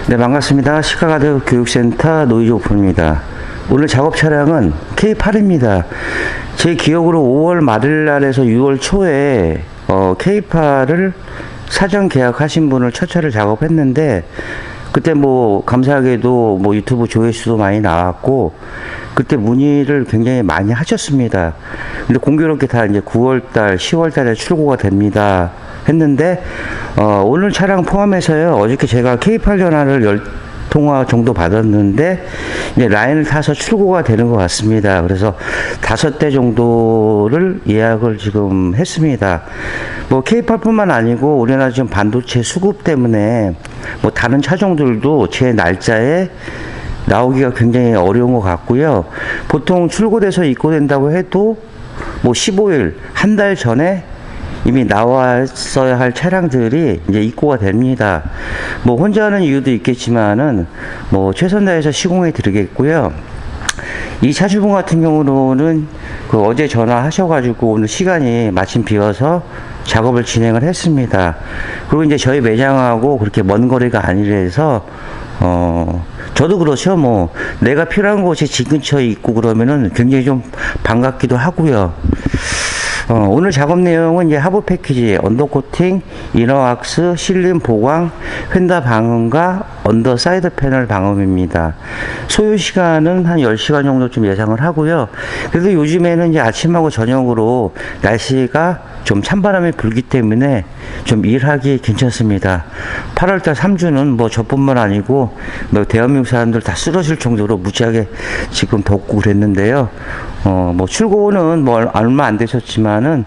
네, 반갑습니다. 시카가드 교육센터 노이즈 오픈입니다. 오늘 작업 차량은 K8입니다. 제 기억으로 5월 말일날에서 6월 초에 K8을 사전 계약하신 분을 첫 차를 작업했는데, 그때 뭐 감사하게도 뭐 유튜브 조회수도 많이 나왔고 그때 문의를 굉장히 많이 하셨습니다. 근데 공교롭게 다 이제 9월달 10월달에 출고가 됩니다 했는데, 오늘 차량 포함해서요, 어저께 제가 K8 전화를 10통화 정도 받았는데 이제 라인을 타서 출고가 되는 것 같습니다. 그래서 5대 정도를 예약을 지금 했습니다. 뭐 K8 뿐만 아니고 우리나라 지금 반도체 수급 때문에 뭐 다른 차종들도 제 날짜에 나오기가 굉장히 어려운 것 같고요. 보통 출고돼서 입고된다고 해도 뭐 15일, 한 달 전에 이미 나왔어야 할 차량들이 이제 입고가 됩니다. 뭐 혼자 하는 이유도 있겠지만은 뭐 최선 다해서 시공해 드리겠고요. 이 차주분 같은 경우는 그 어제 전화하셔가지고 오늘 시간이 마침 비어서 작업을 진행을 했습니다. 그리고 이제 저희 매장하고 그렇게 먼 거리가 아니라서 저도 그렇죠. 뭐 내가 필요한 곳이 집 근처에 있고 그러면은 굉장히 좀 반갑기도 하고요. 오늘 작업 내용은 이제 하부 패키지, 언더코팅, 이너왁스, 실림 보강, 휀다 방음과 언더 사이드 패널 방음입니다. 소요 시간은 한 10시간 정도쯤 예상을 하고요. 그래도 요즘에는 이제 아침하고 저녁으로 날씨가 좀 찬바람이 불기 때문에 좀 일하기 괜찮습니다. 8월달 3주는 뭐 저뿐만 아니고 뭐 대한민국 사람들 다 쓰러질 정도로 무지하게 지금 덥고 그랬는데요. 뭐 출고는 뭐 얼마 안 되셨지만은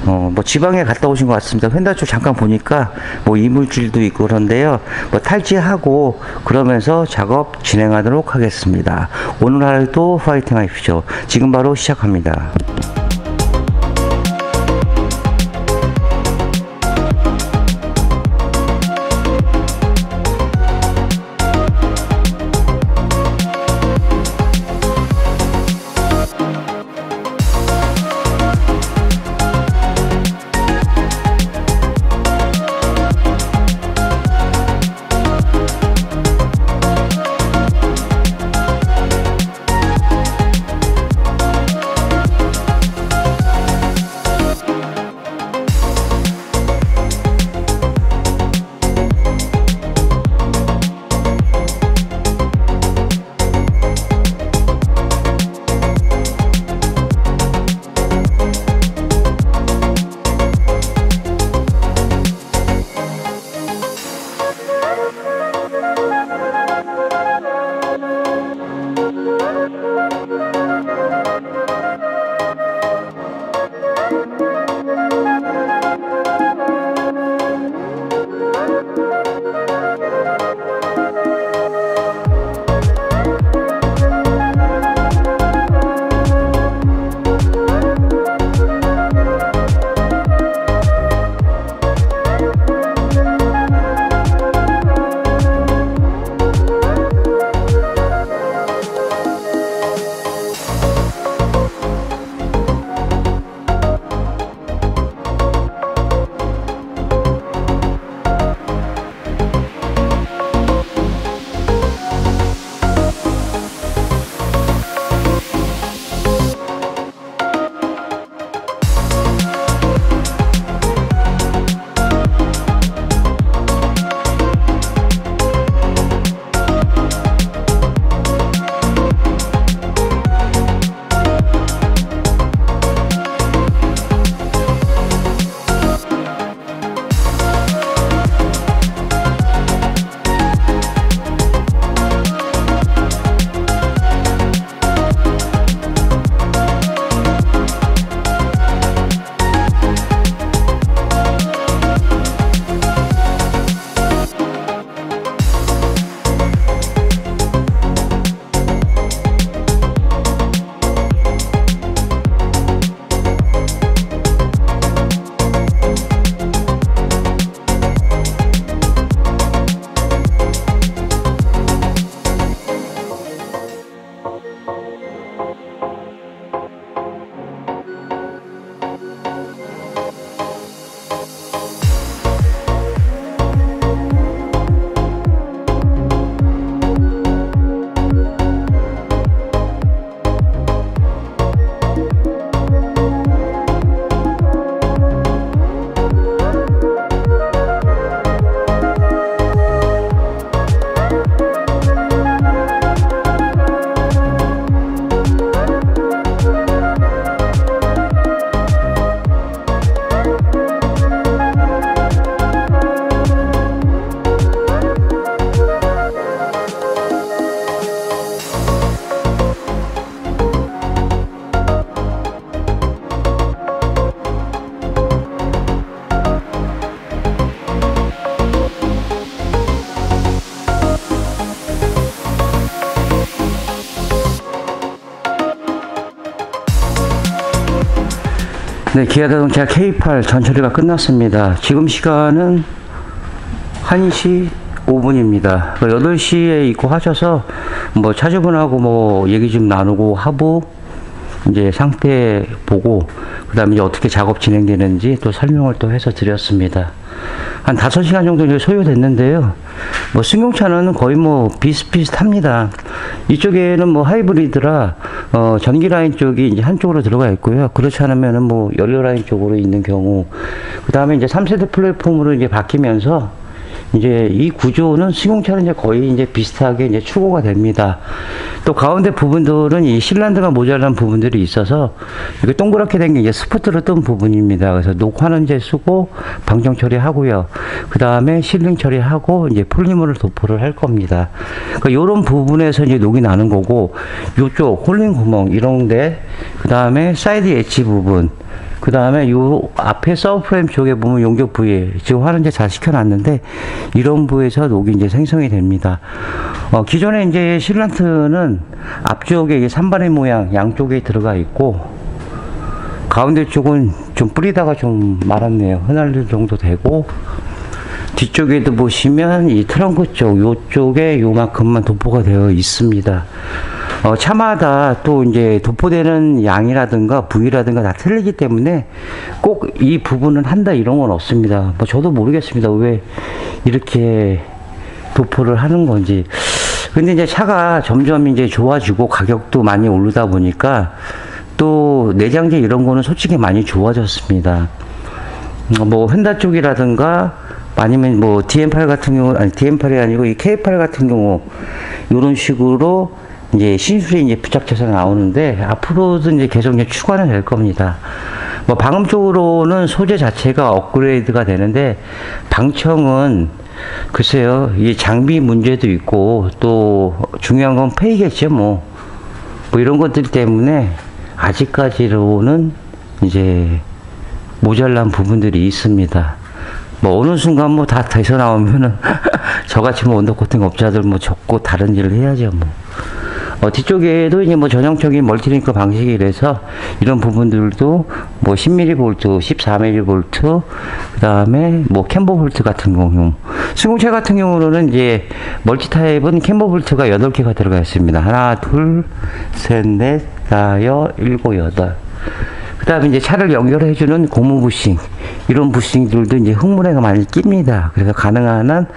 뭐 지방에 갔다 오신 것 같습니다. 휀다 쪽 잠깐 보니까 뭐 이물질도 있고 그런데요. 뭐 탈지하고 그러면서 작업 진행하도록 하겠습니다. 오늘 하루도 파이팅 하십시오. 지금 바로 시작합니다. 네, 기아자동차 K8 전처리가 끝났습니다. 지금 시간은 1시 5분입니다. 8시에 입고하셔서 뭐 차주분하고 뭐 얘기 좀 나누고 하부 이제 상태 보고 그 다음에 이제 어떻게 작업 진행되는지 또 설명을 또 해서 드렸습니다. 한 5시간 정도 이제 소요됐는데요. 뭐 승용차는 거의 뭐 비슷비슷합니다. 이쪽에는 뭐 하이브리드라 전기 라인 쪽이 이제 한쪽으로 들어가 있고요. 그렇지 않으면은 뭐 연료 라인 쪽으로 있는 경우, 그 다음에 이제 3세대 플랫폼으로 이제 바뀌면서 이제 이 구조는 승용차는 이제 거의 이제 비슷하게 이제 추구가 됩니다. 또 가운데 부분들은 이 실란드가 모자란 부분들이 있어서 이게 동그랗게 된 게 이제 스포트로 뜬 부분입니다. 그래서 녹화는 이제 쓰고 방정 처리하고요. 그 다음에 실링 처리하고 이제 폴리머를 도포를 할 겁니다. 그러니까 요런 부분에서 이제 녹이 나는 거고, 요쪽 홀링 구멍 이런데, 그 다음에 사이드 엣지 부분, 그 다음에 요 앞에 서브프레임 쪽에 보면 용접 부위, 지금 화는 이제 잘 시켜놨는데, 이런 부위에서 녹이 이제 생성이 됩니다. 기존에 이제 실란트는 앞쪽에 이게 산발의 모양 양쪽에 들어가 있고, 가운데 쪽은 좀 뿌리다가 좀 말았네요. 흩날릴 정도 되고, 뒤쪽에도 보시면 이 트렁크 쪽, 요쪽에 요만큼만 도포가 되어 있습니다. 차마다 또 이제 도포되는 양이라든가 부위라든가 다 틀리기 때문에 꼭 이 부분은 한다 이런 건 없습니다. 뭐 저도 모르겠습니다. 왜 이렇게 도포를 하는 건지. 근데 이제 차가 점점 이제 좋아지고 가격도 많이 오르다 보니까 또 내장재 이런 거는 솔직히 많이 좋아졌습니다. 뭐 휀다 쪽이라든가 아니면 뭐 DM8 같은 경우, 아니 DM8이 아니고 이 K8 같은 경우 이런 식으로 이제 신술이 이제 부착돼서 나오는데, 앞으로도 이제 계속 이제 추가는 될 겁니다. 뭐 방음 쪽으로는 소재 자체가 업그레이드가 되는데, 방청은 글쎄요, 이 장비 문제도 있고 또 중요한 건 폐이겠죠. 뭐 이런 것들 때문에 아직까지로는 이제 모자란 부분들이 있습니다. 뭐 어느 순간 뭐 다 돼서 나오면은 저같이 뭐 언더코팅 업자들 뭐 접고 다른 일을 해야죠. 뭐 뒤쪽에도 이제 뭐 전형적인 멀티링크 방식이라서 이런 부분들도 뭐 10mV, 14mV, 그 다음에 뭐 캠버 볼트 같은 경우, 승용차 같은 경우는 이제 멀티 타입은 캠버 볼트가 8개가 들어가 있습니다. 하나, 둘, 셋, 넷, 다섯, 일곱, 여덟. 그 다음에 이제 차를 연결해주는 고무 부싱, 이런 부싱들도 이제 흙물에가 많이 낍니다. 그래서 가능한 한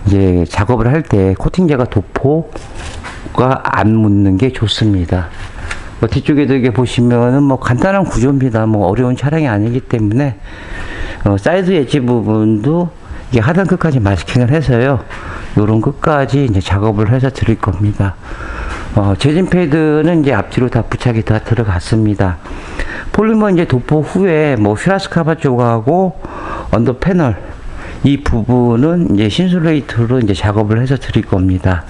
이제 작업을 할 때 코팅제가 도포가 안 묻는 게 좋습니다. 뭐 뒤쪽에도 이게 보시면은 뭐 간단한 구조입니다. 뭐 어려운 차량이 아니기 때문에 사이드 엣지 부분도 이게 하단 끝까지 마스킹을 해서요, 요런 끝까지 이제 작업을 해서 드릴 겁니다. 재진 패드는 이제 앞뒤로 다 부착이 다 들어갔습니다. 폴리머 이제 도포 후에 뭐 휘라스카바 쪽하고 언더 패널 이 부분은 이제 신슐레이트로 이제 작업을 해서 드릴 겁니다.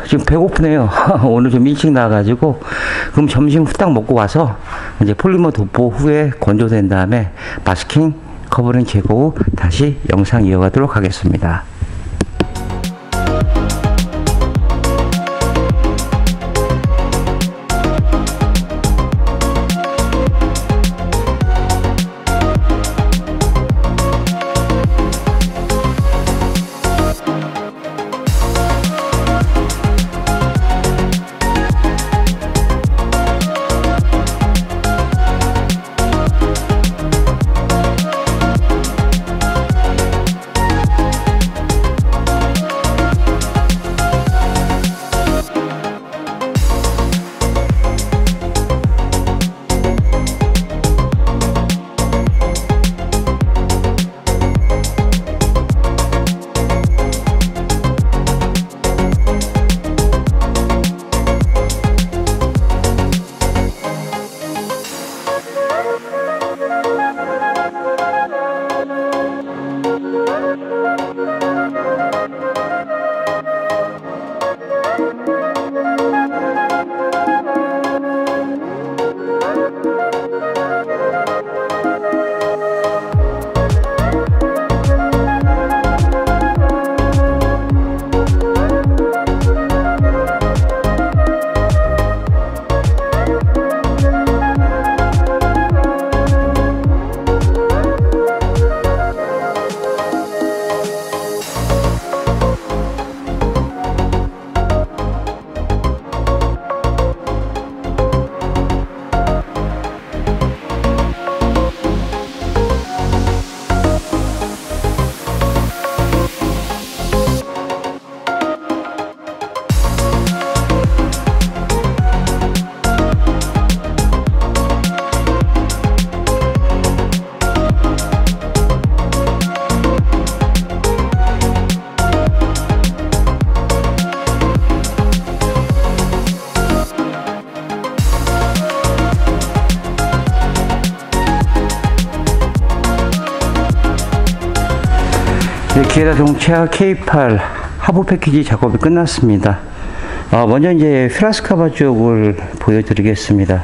지금 배고프네요. 오늘 좀 일찍 나와가지고, 그럼 점심 후딱 먹고 와서 이제 폴리머 도포 후에 건조된 다음에 마스킹 커버링 제거 후 다시 영상 이어가도록 하겠습니다. 네, 기아자동차 K8 하부 패키지 작업이 끝났습니다. 먼저 이제 피라스카바 쪽을 보여드리겠습니다.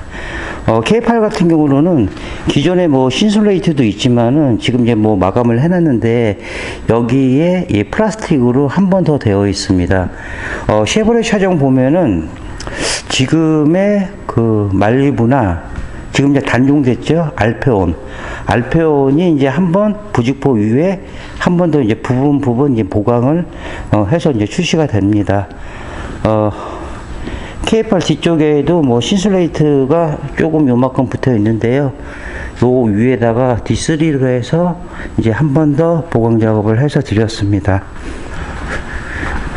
K8 같은 경우는 기존에 뭐 신솔레이트도 있지만은 지금 이제 뭐 마감을 해놨는데 여기에 이 플라스틱으로 한 번 더 되어 있습니다. 쉐보레 차종 보면은 지금의 그 말리부나 지금 이제 단종됐죠. 알페온이 이제 한번 부직포 위에 한 번 더 이제 부분 이제 보강을 해서 이제 출시가 됩니다. K8 뒤쪽에도 뭐 신슬레이트가 조금 요만큼 붙어 있는데요. 요 위에다가 D3로 해서 이제 한 번 더 보강 작업을 해서 드렸습니다.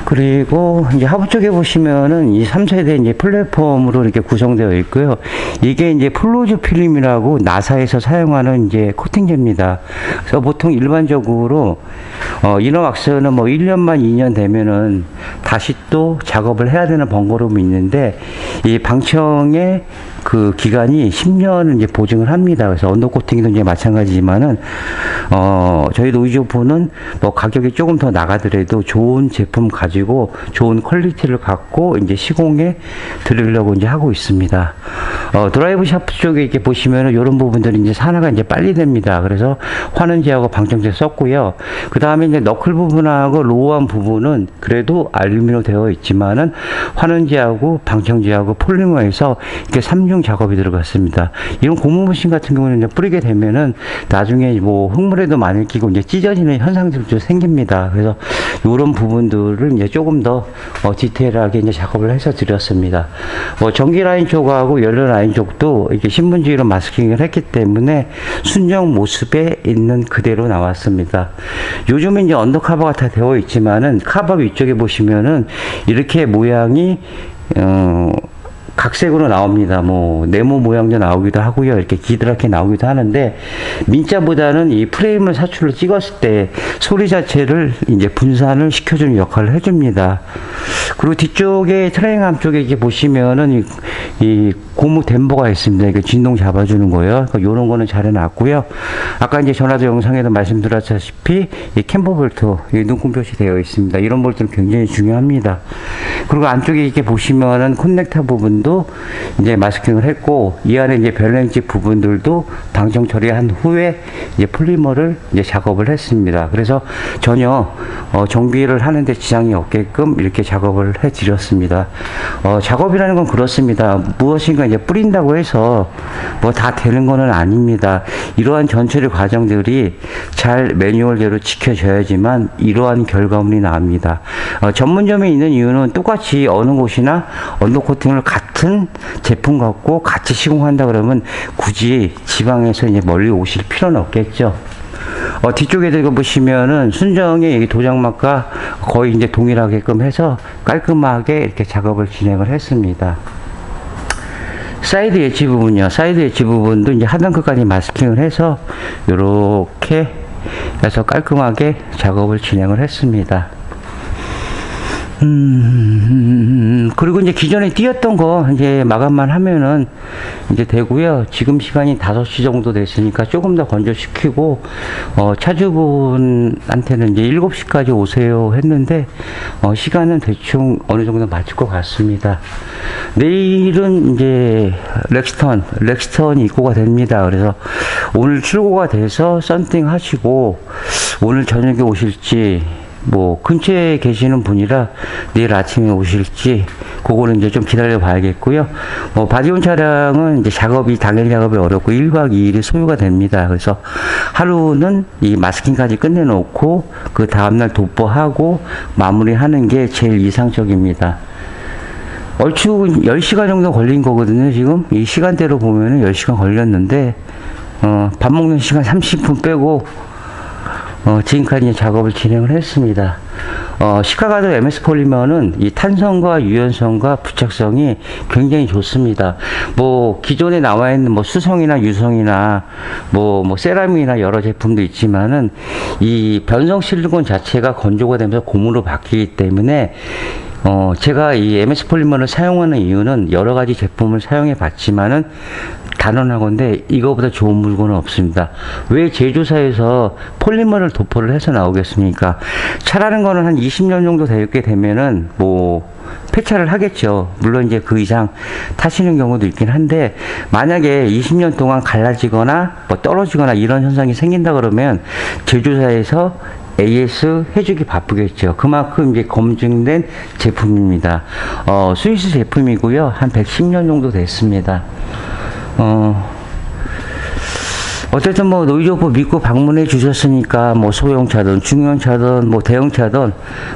그리고 이제 하부 쪽에 보시면은 이 3세대 이제 플랫폼으로 이렇게 구성되어 있고요. 이게 이제 플로즈 필름이라고 나사에서 사용하는 이제 코팅제입니다. 그래서 보통 일반적으로 이너 왁스는 뭐 1년만 2년 되면은 다시 또 작업을 해야 되는 번거로움이 있는데 이 방청의 그 기간이 10년을 이제 보증을 합니다. 그래서 언더 코팅도 이제 마찬가지지만은 저희 노이즈오프는 뭐 가격이 조금 더 나가더라도 좋은 제품 가지고 좋은 퀄리티를 갖고 이제 시공에 드리려고 이제 하고 있습니다. 드라이브 샤프트 쪽에 이렇게 보시면은 이런 부분들이 이제 산화가 이제 빨리 됩니다. 그래서 환원제하고 방청제 썼고요. 그 다음에 이제 너클 부분하고 로우한 부분은 그래도 알루미늄 되어 있지만은 환원제하고 방청제하고 폴리머에서 이렇게 3중 작업이 들어갔습니다. 이런 고무머신 같은 경우는 이제 뿌리게 되면은 나중에 뭐 흙물에도 많이 끼고 이제 찢어지는 현상들도 생깁니다. 그래서 이런 부분들을 이제 조금 더 디테일하게 이제 작업을 해서 드렸습니다. 전기 라인 쪽하고 연료 라인 쪽도 이렇게 신문지로 마스킹을 했기 때문에 순정 모습에 있는 그대로 나왔습니다. 요즘은 이제 언더카버가 다 되어 있지만은 카버 위쪽에 보시면은 이렇게 모양이 각색으로 나옵니다. 뭐 네모 모양도 나오기도 하고요. 이렇게 기드랗게 나오기도 하는데 민자보다는 이 프레임을 사출로 찍었을 때 소리 자체를 이제 분산을 시켜주는 역할을 해줍니다. 그리고 뒤쪽에 트레잉암 쪽에 이렇게 보시면은 이 고무 댐버가 있습니다. 이게 진동 잡아주는 거예요. 그러니까 요런 거는 잘 해놨고요. 아까 이제 전화도 영상에도 말씀드렸다시피 이 캠버 볼트, 이 눈금 표시되어 있습니다. 이런 볼트는 굉장히 중요합니다. 그리고 안쪽에 이렇게 보시면은 커넥터 부분도 이제 마스킹을 했고 이 안에 이제 별렌지 부분들도 방청 처리한 후에 이제 폴리머를 이제 작업을 했습니다. 그래서 전혀 정비를 하는데 지장이 없게끔 이렇게 작업을 해 드렸습니다. 작업이라는 건 그렇습니다. 무엇인가 이제 뿌린다고 해서 뭐 다 되는 거는 아닙니다. 이러한 전처리 과정들이 잘 매뉴얼대로 지켜져야지만 이러한 결과물이 나옵니다. 전문점에 있는 이유는 똑같이 어느 곳이나 언더 코팅을 같은 제품 갖고 같이 시공한다 그러면 굳이 지방에서 이제 멀리 오실 필요는 없겠죠. 뒤쪽에 들고 보시면은 순정의 도장막과 거의 이제 동일하게끔 해서 깔끔하게 이렇게 작업을 진행을 했습니다. 사이드 엣지 부분이요. 사이드 엣지 부분도 이제 하단 끝까지 마스킹을 해서 이렇게 해서 깔끔하게 작업을 진행을 했습니다. 그리고 이제 기존에 띄었던 거 이제 마감만 하면은 이제 되고요. 지금 시간이 5시 정도 됐으니까 조금 더 건조시키고 차주분한테는 이제 7시까지 오세요 했는데 시간은 대충 어느 정도 맞출 것 같습니다. 내일은 이제 렉스턴이 입고가 됩니다. 그래서 오늘 출고가 돼서 썬팅 하시고 오늘 저녁에 오실지 뭐 근처에 계시는 분이라 내일 아침에 오실지 그거는 이제 좀 기다려 봐야겠고요. 바디온 차량은 이제 당일 작업이 어렵고 1박 2일이 소요가 됩니다. 그래서 하루는 이 마스킹까지 끝내놓고 그 다음날 도포하고 마무리하는 게 제일 이상적입니다. 얼추 10시간 정도 걸린 거거든요. 지금 이 시간대로 보면은 10시간 걸렸는데 밥 먹는 시간 30분 빼고 지금까지 작업을 진행을 했습니다. 시카가드 MS 폴리머는 이 탄성과 유연성과 부착성이 굉장히 좋습니다. 뭐 기존에 나와 있는 뭐 수성이나 유성이나 뭐 세라믹이나 여러 제품도 있지만은 이 변성 실리콘 자체가 건조가 되면서 고무로 바뀌기 때문에 제가 이 MS 폴리머를 사용하는 이유는 여러 가지 제품을 사용해 봤지만은 단언하건대 이거보다 좋은 물건은 없습니다. 왜 제조사에서 폴리머를 도포를 해서 나오겠습니까? 차라는 거는 한 20년 정도 되게 되면은 뭐 폐차를 하겠죠. 물론 이제 그 이상 타시는 경우도 있긴 한데, 만약에 20년 동안 갈라지거나 뭐 떨어지거나 이런 현상이 생긴다 그러면 제조사에서 AS 해주기 바쁘겠죠. 그만큼 이제 검증된 제품입니다. 스위스 제품이고요. 한 110년 정도 됐습니다. 어쨌든 뭐 노이즈오프 믿고 방문해 주셨으니까 뭐 소형차든 중형차든 뭐 대형차든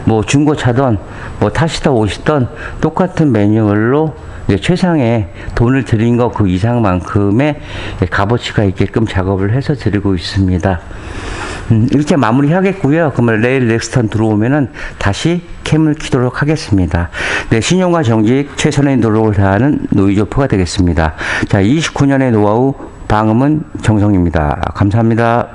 뭐 중고차든 뭐 타시다 오시던 똑같은 매뉴얼로 최상의 돈을 들인 거 그 이상만큼의 값어치가 있게끔 작업을 해서 드리고 있습니다. 이렇게 마무리 하겠고요. 그러면 내일 넥스턴 들어오면은 다시 캠을 키도록 하겠습니다. 네, 신용과 정직 최선의 노력을 다하는 노이즈오프가 되겠습니다. 자, 29년의 노하우 방음은 정성입니다. 감사합니다.